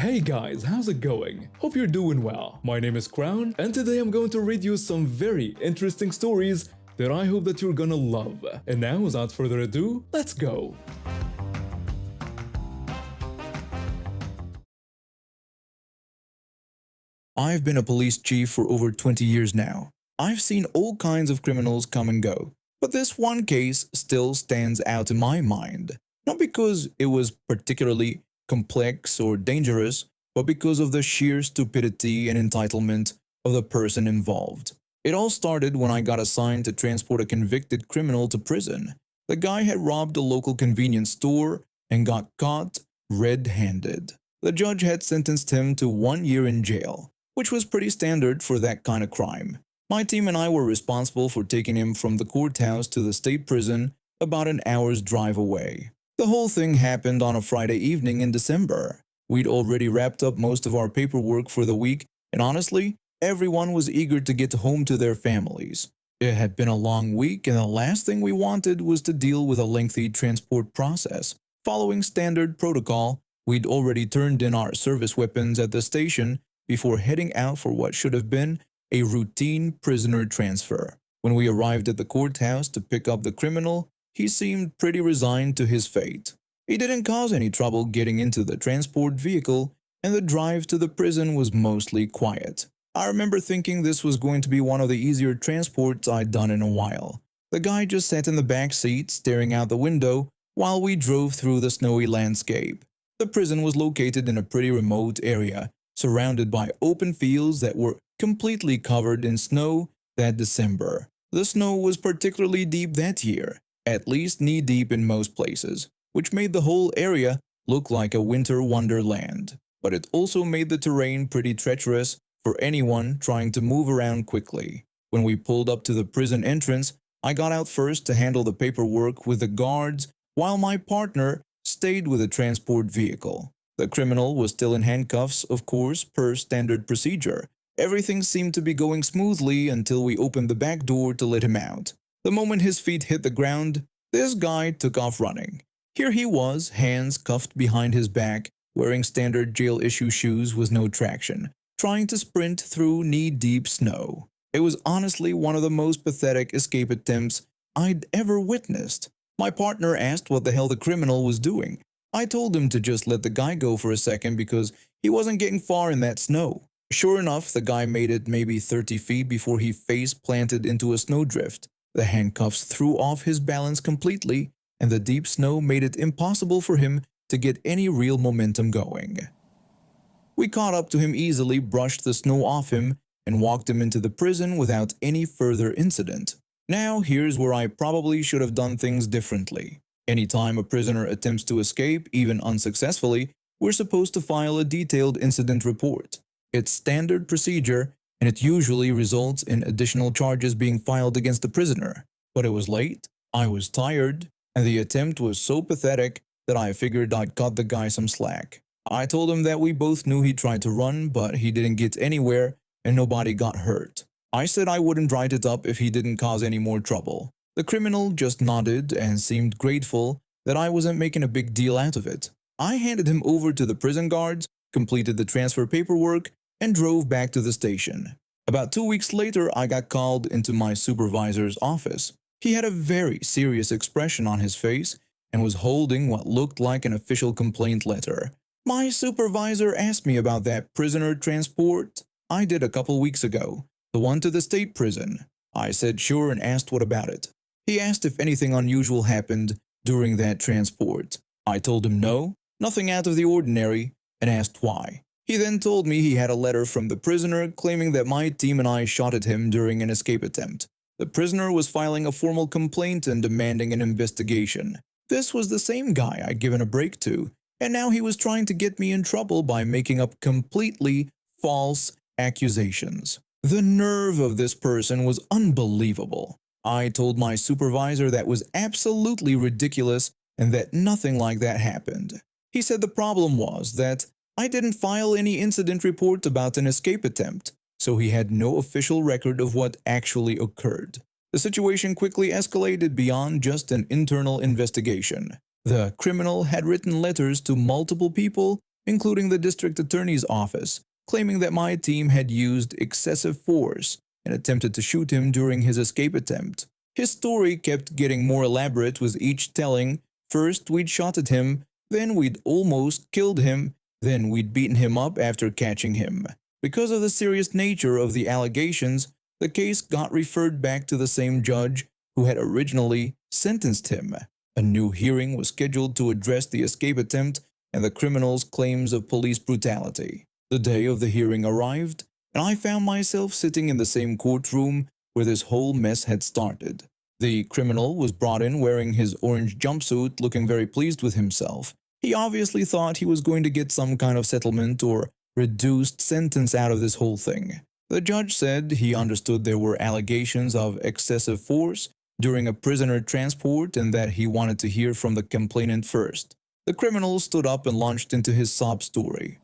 Hey guys, how's it going? Hope you're doing well. My name is Crown, and today I'm going to read you some very interesting stories that I hope that you're gonna love. And now, without further ado, let's go! I've been a police chief for over 20 years now. I've seen all kinds of criminals come and go, but this one case still stands out in my mind. Not because it was particularly complex or dangerous, but because of the sheer stupidity and entitlement of the person involved. It all started when I got assigned to transport a convicted criminal to prison. The guy had robbed a local convenience store and got caught red-handed. The judge had sentenced him to 1 year in jail, which was pretty standard for that kind of crime. My team and I were responsible for taking him from the courthouse to the state prison about an hour's drive away. The whole thing happened on a Friday evening in December. We'd already wrapped up most of our paperwork for the week, and honestly, everyone was eager to get home to their families. It had been a long week, and the last thing we wanted was to deal with a lengthy transport process. Following standard protocol, we'd already turned in our service weapons at the station before heading out for what should have been a routine prisoner transfer. When we arrived at the courthouse to pick up the criminal, he seemed pretty resigned to his fate. He didn't cause any trouble getting into the transport vehicle, and the drive to the prison was mostly quiet. I remember thinking this was going to be one of the easier transports I'd done in a while. The guy just sat in the back seat staring out the window while we drove through the snowy landscape. The prison was located in a pretty remote area, surrounded by open fields that were completely covered in snow that December. The snow was particularly deep that year, at least knee-deep in most places, which made the whole area look like a winter wonderland. But it also made the terrain pretty treacherous for anyone trying to move around quickly. When we pulled up to the prison entrance, I got out first to handle the paperwork with the guards, while my partner stayed with the transport vehicle. The criminal was still in handcuffs, of course, per standard procedure. Everything seemed to be going smoothly until we opened the back door to let him out. The moment his feet hit the ground, this guy took off running. Here he was, hands cuffed behind his back, wearing standard jail-issue shoes with no traction, trying to sprint through knee-deep snow. It was honestly one of the most pathetic escape attempts I'd ever witnessed. My partner asked what the hell the criminal was doing. I told him to just let the guy go for a second because he wasn't getting far in that snow. Sure enough, the guy made it maybe 30 feet before he face-planted into a snowdrift. The handcuffs threw off his balance completely, and the deep snow made it impossible for him to get any real momentum going. We caught up to him easily, brushed the snow off him, and walked him into the prison without any further incident. Now, here's where I probably should have done things differently. Anytime a prisoner attempts to escape, even unsuccessfully, we're supposed to file a detailed incident report. It's standard procedure, and it usually results in additional charges being filed against the prisoner. But it was late, I was tired, and the attempt was so pathetic that I figured I'd cut the guy some slack. I told him that we both knew he tried to run, but he didn't get anywhere and nobody got hurt. I said I wouldn't write it up if he didn't cause any more trouble. The criminal just nodded and seemed grateful that I wasn't making a big deal out of it. I handed him over to the prison guards, completed the transfer paperwork, and drove back to the station. About 2 weeks later, I got called into my supervisor's office. He had a very serious expression on his face and was holding what looked like an official complaint letter. My supervisor asked me about that prisoner transport I did a couple weeks ago, the one to the state prison. I said sure and asked what about it. He asked if anything unusual happened during that transport. I told him no, nothing out of the ordinary, and asked why. He then told me he had a letter from the prisoner claiming that my team and I shot at him during an escape attempt. The prisoner was filing a formal complaint and demanding an investigation. This was the same guy I'd given a break to, and now he was trying to get me in trouble by making up completely false accusations. The nerve of this person was unbelievable. I told my supervisor that was absolutely ridiculous and that nothing like that happened. He said the problem was that I didn't file any incident report about an escape attempt, so he had no official record of what actually occurred. The situation quickly escalated beyond just an internal investigation. The criminal had written letters to multiple people including the district attorney's office, claiming that my team had used excessive force and attempted to shoot him during his escape attempt. His story kept getting more elaborate with each telling. First, we'd shot at him, then we'd almost killed him, then we'd beaten him up after catching him. Because of the serious nature of the allegations, the case got referred back to the same judge who had originally sentenced him. A new hearing was scheduled to address the escape attempt and the criminal's claims of police brutality. The day of the hearing arrived, and I found myself sitting in the same courtroom where this whole mess had started. The criminal was brought in wearing his orange jumpsuit, looking very pleased with himself. He obviously thought he was going to get some kind of settlement or reduced sentence out of this whole thing. The judge said he understood there were allegations of excessive force during a prisoner transport and that he wanted to hear from the complainant first. The criminal stood up and launched into his sob story.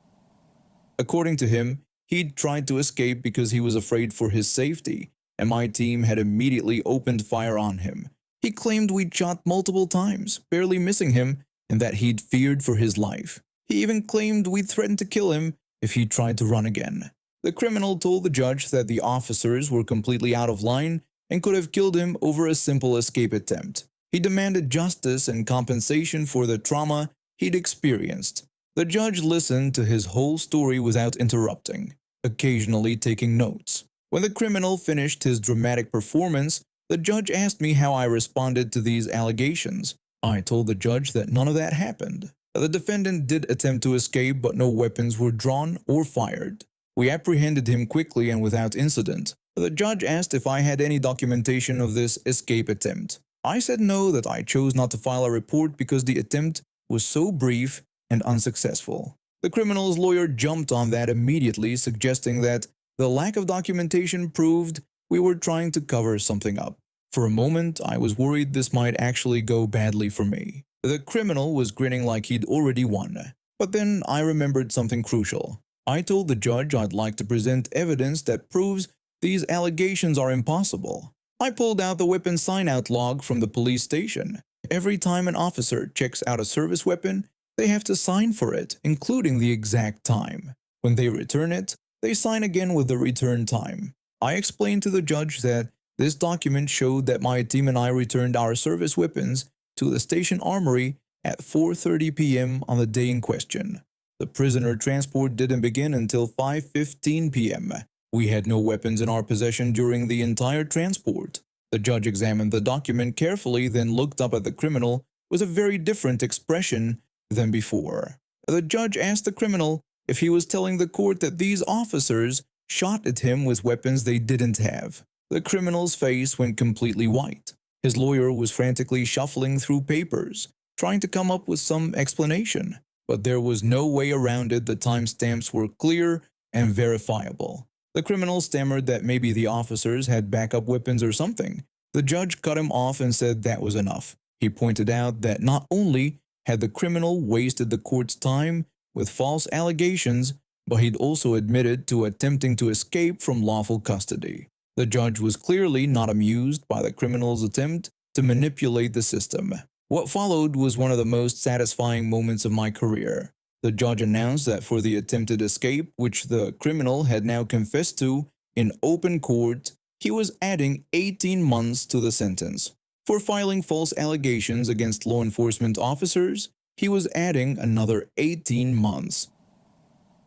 According to him, he'd tried to escape because he was afraid for his safety, and my team had immediately opened fire on him. He claimed we'd shot multiple times, barely missing him, and that he'd feared for his life. He even claimed we'd threatened to kill him if he tried to run again. The criminal told the judge that the officers were completely out of line and could have killed him over a simple escape attempt. He demanded justice and compensation for the trauma he'd experienced. The judge listened to his whole story without interrupting, occasionally taking notes. When the criminal finished his dramatic performance, the judge asked me how I responded to these allegations. I told the judge that none of that happened. The defendant did attempt to escape, but no weapons were drawn or fired. We apprehended him quickly and without incident. The judge asked if I had any documentation of this escape attempt. I said no, that I chose not to file a report because the attempt was so brief and unsuccessful. The criminal's lawyer jumped on that immediately, suggesting that the lack of documentation proved we were trying to cover something up. For a moment, I was worried this might actually go badly for me. The criminal was grinning like he'd already won. But then I remembered something crucial. I told the judge I'd like to present evidence that proves these allegations are impossible. I pulled out the weapon sign-out log from the police station. Every time an officer checks out a service weapon, they have to sign for it, including the exact time. When they return it, they sign again with the return time. I explained to the judge that this document showed that my team and I returned our service weapons to the station armory at 4:30 p.m. on the day in question. The prisoner transport didn't begin until 5:15 p.m. We had no weapons in our possession during the entire transport. The judge examined the document carefully, then looked up at the criminal with a very different expression than before. The judge asked the criminal if he was telling the court that these officers shot at him with weapons they didn't have. The criminal's face went completely white. His lawyer was frantically shuffling through papers, trying to come up with some explanation. But there was no way around it. The timestamps were clear and verifiable. The criminal stammered that maybe the officers had backup weapons or something. The judge cut him off and said that was enough. He pointed out that not only had the criminal wasted the court's time with false allegations, but he'd also admitted to attempting to escape from lawful custody. The judge was clearly not amused by the criminal's attempt to manipulate the system. What followed was one of the most satisfying moments of my career. The judge announced that for the attempted escape, which the criminal had now confessed to in open court, he was adding 18 months to the sentence. For filing false allegations against law enforcement officers, he was adding another 18 months.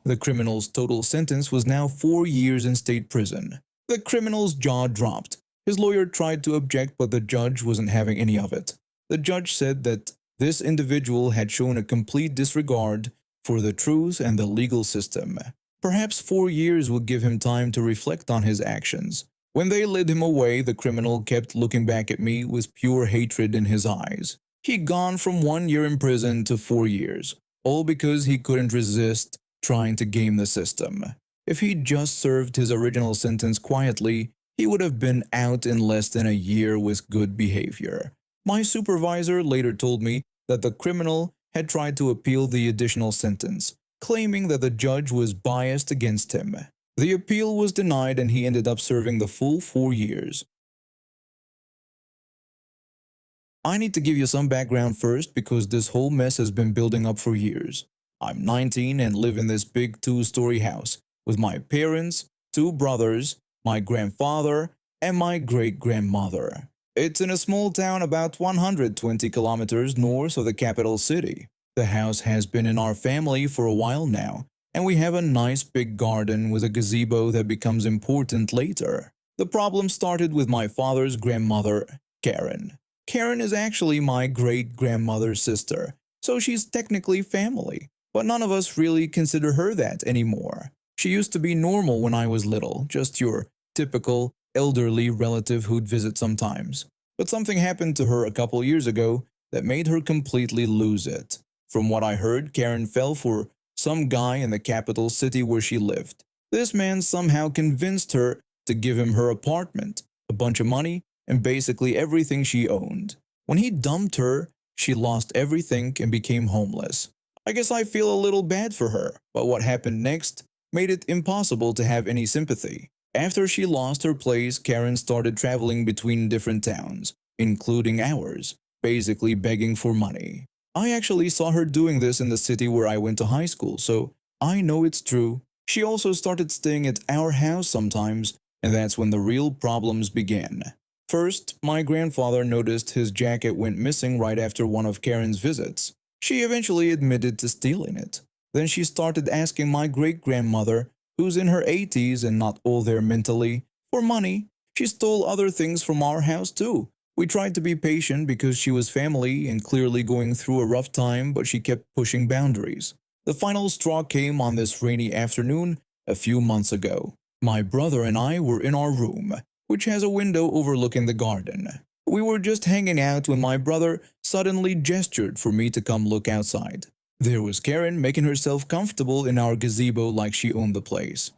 The criminal's total sentence was now 4 years in state prison. The criminal's jaw dropped. His lawyer tried to object, but the judge wasn't having any of it. The judge said that this individual had shown a complete disregard for the truth and the legal system. Perhaps 4 years would give him time to reflect on his actions. When they led him away, the criminal kept looking back at me with pure hatred in his eyes. He'd gone from 1 year in prison to 4 years, all because he couldn't resist trying to game the system. If he'd just served his original sentence quietly, he would have been out in less than a year with good behavior. My supervisor later told me that the criminal had tried to appeal the additional sentence, claiming that the judge was biased against him. The appeal was denied and he ended up serving the full 4 years. I need to give you some background first because this whole mess has been building up for years. I'm 19 and live in this big two-story house with my parents, two brothers, my grandfather, and my great-grandmother. It's in a small town about 120 kilometers north of the capital city. The house has been in our family for a while now, and we have a nice big garden with a gazebo that becomes important later. The problem started with my father's grandmother, Karen. Karen is actually my great-grandmother's sister, so she's technically family, but none of us really consider her that anymore. She used to be normal when I was little, just your typical elderly relative who'd visit sometimes. But something happened to her a couple years ago that made her completely lose it. From what I heard, Karen fell for some guy in the capital city where she lived. This man somehow convinced her to give him her apartment, a bunch of money, and basically everything she owned. When he dumped her, she lost everything and became homeless. I guess I feel a little bad for her, but what happened next made it impossible to have any sympathy. After she lost her place, Karen started traveling between different towns, including ours, basically begging for money. I actually saw her doing this in the city where I went to high school, so I know it's true. She also started staying at our house sometimes, and that's when the real problems began. First, my grandfather noticed his jacket went missing right after one of Karen's visits. She eventually admitted to stealing it. Then she started asking my great-grandmother, who's in her 80s and not all there mentally, for money. She stole other things from our house too. We tried to be patient because she was family and clearly going through a rough time, but she kept pushing boundaries. The final straw came on this rainy afternoon a few months ago. My brother and I were in our room, which has a window overlooking the garden. We were just hanging out when my brother suddenly gestured for me to come look outside. There was Karen making herself comfortable in our gazebo like she owned the place.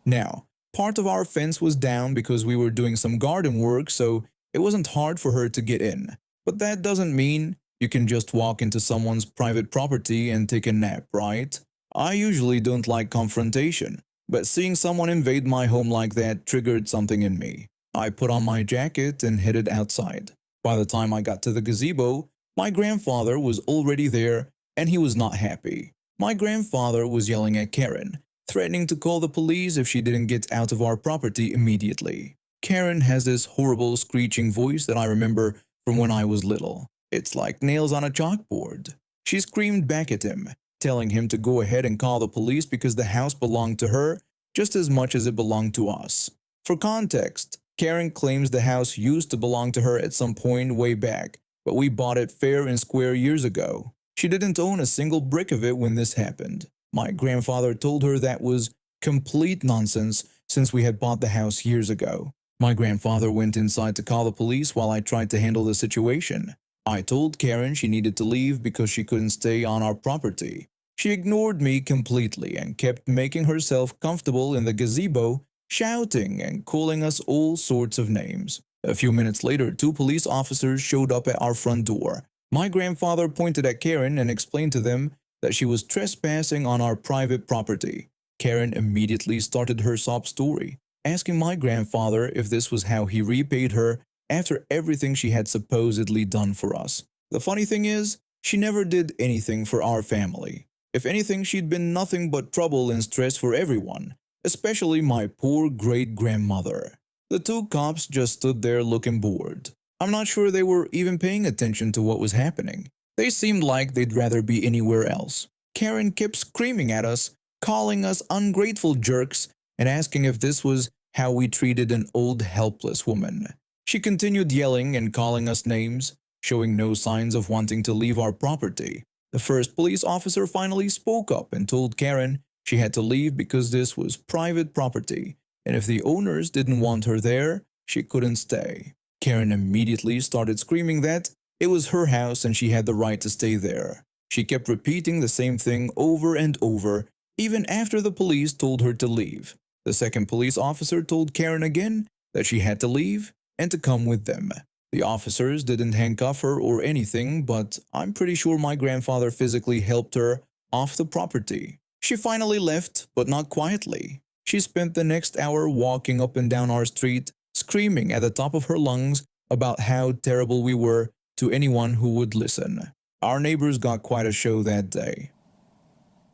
Now, part of our fence was down because we were doing some garden work, so it wasn't hard for her to get in. But that doesn't mean you can just walk into someone's private property and take a nap, right? I usually don't like confrontation, but seeing someone invade my home like that triggered something in me. I put on my jacket and headed outside. By the time I got to the gazebo, my grandfather was already there and he was not happy. My grandfather was yelling at Karen, threatening to call the police if she didn't get out of our property immediately. Karen has this horrible screeching voice that I remember from when I was little. It's like nails on a chalkboard. She screamed back at him, telling him to go ahead and call the police because the house belonged to her just as much as it belonged to us. For context, Karen claims the house used to belong to her at some point way back, but we bought it fair and square years ago. She didn't own a single brick of it when this happened. My grandfather told her that was complete nonsense since we had bought the house years ago. My grandfather went inside to call the police while I tried to handle the situation. I told Karen she needed to leave because she couldn't stay on our property. She ignored me completely and kept making herself comfortable in the gazebo, shouting and calling us all sorts of names. A few minutes later, two police officers showed up at our front door. My grandfather pointed at Karen and explained to them that she was trespassing on our private property. Karen immediately started her sob story, asking my grandfather if this was how he repaid her after everything she had supposedly done for us. The funny thing is, she never did anything for our family. If anything, she'd been nothing but trouble and stress for everyone, especially my poor great-grandmother. The two cops just stood there looking bored. I'm not sure they were even paying attention to what was happening. They seemed like they'd rather be anywhere else. Karen kept screaming at us, calling us ungrateful jerks, and asking if this was how we treated an old helpless woman. She continued yelling and calling us names, showing no signs of wanting to leave our property. The first police officer finally spoke up and told Karen she had to leave because this was private property, and if the owners didn't want her there, she couldn't stay. Karen immediately started screaming that it was her house and she had the right to stay there. She kept repeating the same thing over and over, even after the police told her to leave. The second police officer told Karen again that she had to leave and to come with them. The officers didn't handcuff her or anything, but I'm pretty sure my grandfather physically helped her off the property. She finally left, but not quietly. She spent the next hour walking up and down our street, screaming at the top of her lungs about how terrible we were to anyone who would listen. Our neighbors got quite a show that day.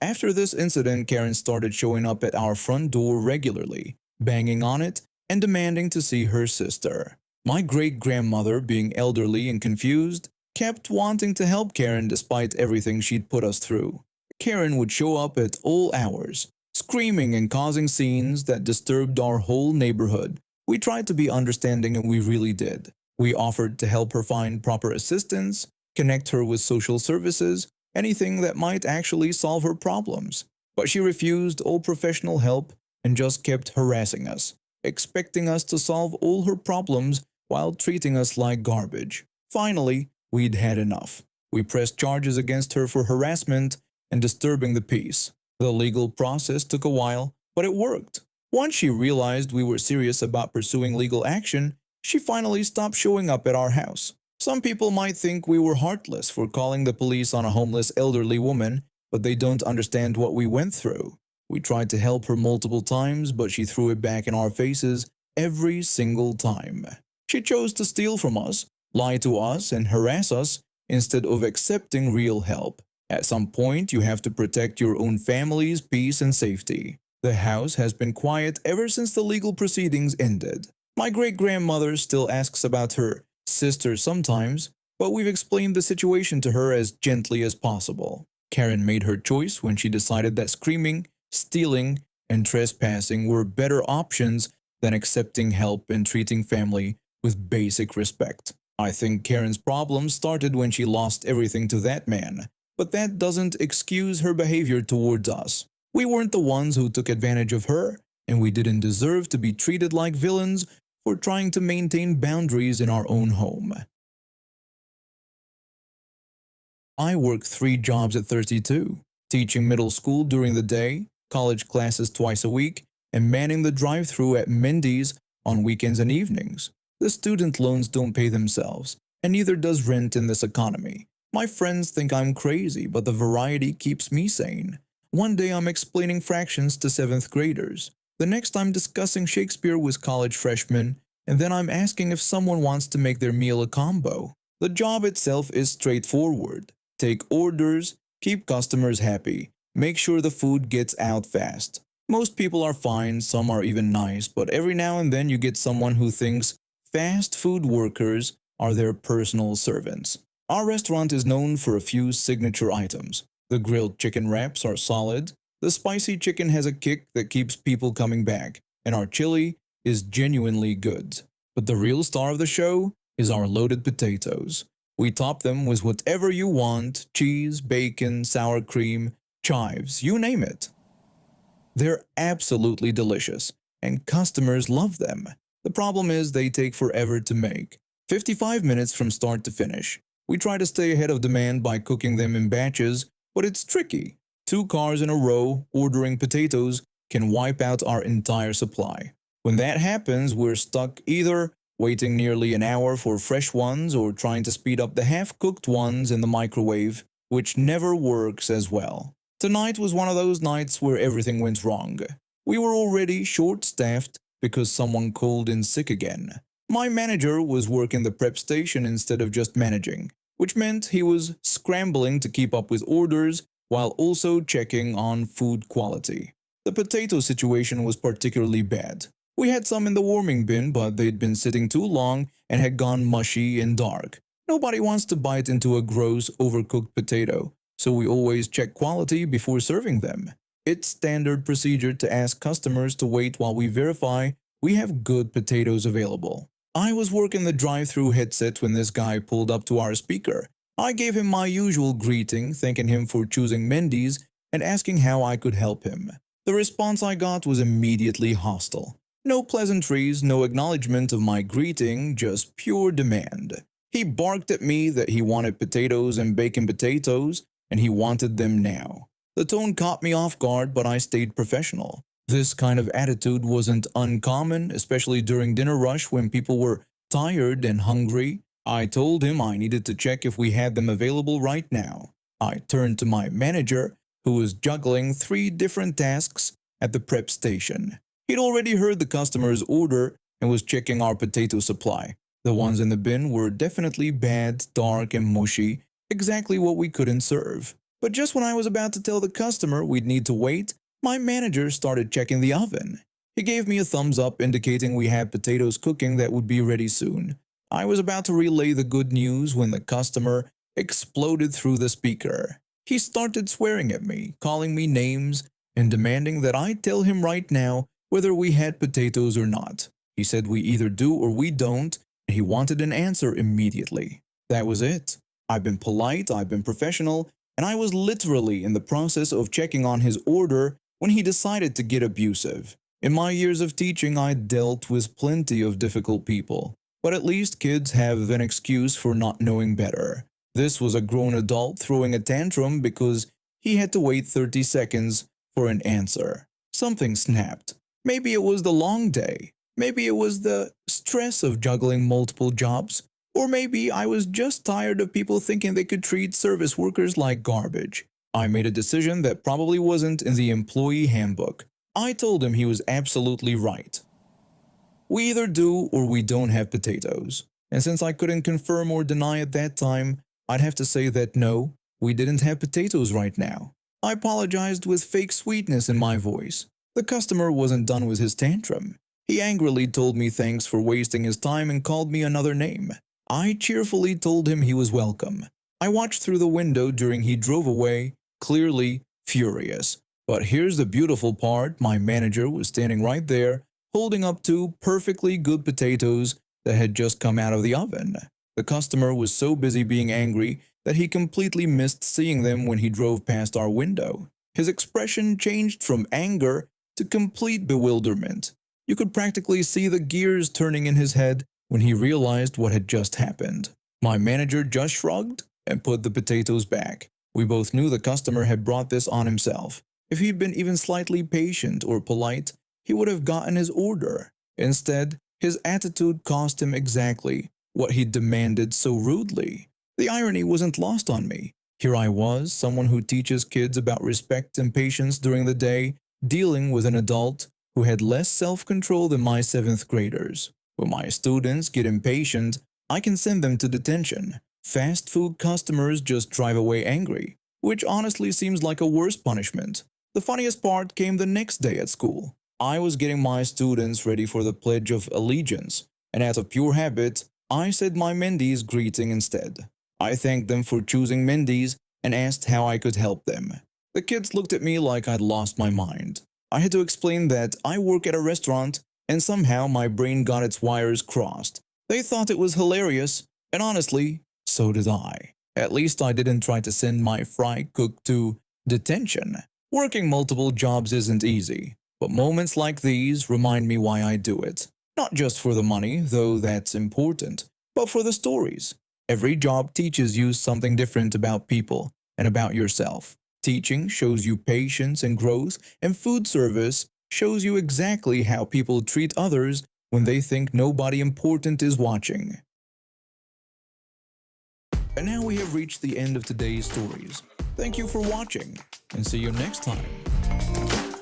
After this incident, Karen started showing up at our front door regularly, banging on it, and demanding to see her sister. My great-grandmother, being elderly and confused, kept wanting to help Karen despite everything she'd put us through. Karen would show up at all hours, screaming and causing scenes that disturbed our whole neighborhood. We tried to be understanding and we really did. We offered to help her find proper assistance, connect her with social services, anything that might actually solve her problems. But she refused all professional help and just kept harassing us, expecting us to solve all her problems while treating us like garbage. Finally, we'd had enough. We pressed charges against her for harassment and disturbing the peace. The legal process took a while, but it worked. Once she realized we were serious about pursuing legal action, she finally stopped showing up at our house. Some people might think we were heartless for calling the police on a homeless elderly woman, but they don't understand what we went through. We tried to help her multiple times, but she threw it back in our faces every single time. She chose to steal from us, lie to us, and harass us instead of accepting real help. At some point, you have to protect your own family's peace and safety. The house has been quiet ever since the legal proceedings ended. My great-grandmother still asks about her sister sometimes, but we've explained the situation to her as gently as possible. Karen made her choice when she decided that screaming, stealing, and trespassing were better options than accepting help and treating family with basic respect. I think Karen's problem started when she lost everything to that man, but that doesn't excuse her behavior towards us. We weren't the ones who took advantage of her, and we didn't deserve to be treated like villains for trying to maintain boundaries in our own home. I work 3 jobs at 32, teaching middle school during the day, college classes twice a week, and manning the drive-thru at Mindy's on weekends and evenings. The student loans don't pay themselves, and neither does rent in this economy. My friends think I'm crazy, but the variety keeps me sane. One day I'm explaining fractions to 7th graders. The next I'm discussing Shakespeare with college freshmen, and then I'm asking if someone wants to make their meal a combo. The job itself is straightforward. Take orders, keep customers happy, make sure the food gets out fast. Most people are fine, some are even nice, but every now and then you get someone who thinks fast food workers are their personal servants. Our restaurant is known for a few signature items. The grilled chicken wraps are solid, the spicy chicken has a kick that keeps people coming back, and our chili is genuinely good. But the real star of the show is our loaded potatoes. We top them with whatever you want: cheese, bacon, sour cream, chives, you name it. They're absolutely delicious, and customers love them. The problem is they take forever to make. 55 minutes from start to finish. We try to stay ahead of demand by cooking them in batches, but it's tricky. 2 cars in a row ordering potatoes can wipe out our entire supply. When that happens, we're stuck either waiting nearly an hour for fresh ones or trying to speed up the half-cooked ones in the microwave, which never works as well. Tonight was one of those nights where everything went wrong. We were already short-staffed because someone called in sick again. My manager was working the prep station instead of just managing, which meant he was scrambling to keep up with orders while also checking on food quality. The potato situation was particularly bad. We had some in the warming bin, but they'd been sitting too long and had gone mushy and dark. Nobody wants to bite into a gross, overcooked potato, so we always check quality before serving them. It's standard procedure to ask customers to wait while we verify we have good potatoes available. I was working the drive-thru headset when this guy pulled up to our speaker. I gave him my usual greeting, thanking him for choosing Mendy's and asking how I could help him. The response I got was immediately hostile. No pleasantries, no acknowledgement of my greeting, just pure demand. He barked at me that he wanted potatoes and bacon potatoes, and he wanted them now. The tone caught me off guard, but I stayed professional. This kind of attitude wasn't uncommon, especially during dinner rush when people were tired and hungry. I told him I needed to check if we had them available right now. I turned to my manager, who was juggling 3 different tasks at the prep station. He'd already heard the customer's order and was checking our potato supply. The ones in the bin were definitely bad, dark, and mushy, exactly what we couldn't serve. But just when I was about to tell the customer we'd need to wait, my manager started checking the oven. He gave me a thumbs up indicating we had potatoes cooking that would be ready soon. I was about to relay the good news when the customer exploded through the speaker. He started swearing at me, calling me names, and demanding that I tell him right now whether we had potatoes or not. He said we either do or we don't, and he wanted an answer immediately. That was it. I've been polite, I've been professional, and I was literally in the process of checking on his order when he decided to get abusive. In my years of teaching, I dealt with plenty of difficult people, but at least kids have an excuse for not knowing better. This was a grown adult throwing a tantrum because he had to wait 30 seconds for an answer. Something snapped. Maybe it was the long day. Maybe it was the stress of juggling multiple jobs. Or maybe I was just tired of people thinking they could treat service workers like garbage. I made a decision that probably wasn't in the employee handbook. I told him he was absolutely right. We either do or we don't have potatoes. And since I couldn't confirm or deny at that time, I'd have to say that no, we didn't have potatoes right now. I apologized with fake sweetness in my voice. The customer wasn't done with his tantrum. He angrily told me thanks for wasting his time and called me another name. I cheerfully told him he was welcome. I watched through the window during he drove away, clearly furious. But here's the beautiful part, my manager was standing right there, holding up two perfectly good potatoes that had just come out of the oven. The customer was so busy being angry that he completely missed seeing them when he drove past our window. His expression changed from anger to complete bewilderment. You could practically see the gears turning in his head when he realized what had just happened. My manager just shrugged and put the potatoes back. We both knew the customer had brought this on himself. If he'd been even slightly patient or polite, he would have gotten his order. Instead, his attitude cost him exactly what he demanded so rudely. The irony wasn't lost on me. Here I was, someone who teaches kids about respect and patience during the day, dealing with an adult who had less self-control than my 7th graders. When my students get impatient, I can send them to detention. Fast food customers just drive away angry, which honestly seems like a worse punishment. The funniest part came the next day at school. I was getting my students ready for the Pledge of Allegiance, and out of pure habit, I said my Mendy's greeting instead. I thanked them for choosing Mendy's and asked how I could help them. The kids looked at me like I'd lost my mind. I had to explain that I work at a restaurant and somehow my brain got its wires crossed. They thought it was hilarious, and honestly, so did I. At least I didn't try to send my fry cook to detention. Working multiple jobs isn't easy, but moments like these remind me why I do it. Not just for the money, though that's important, but for the stories. Every job teaches you something different about people and about yourself. Teaching shows you patience and growth, and food service shows you exactly how people treat others when they think nobody important is watching. And now we have reached the end of today's stories. Thank you for watching, and see you next time.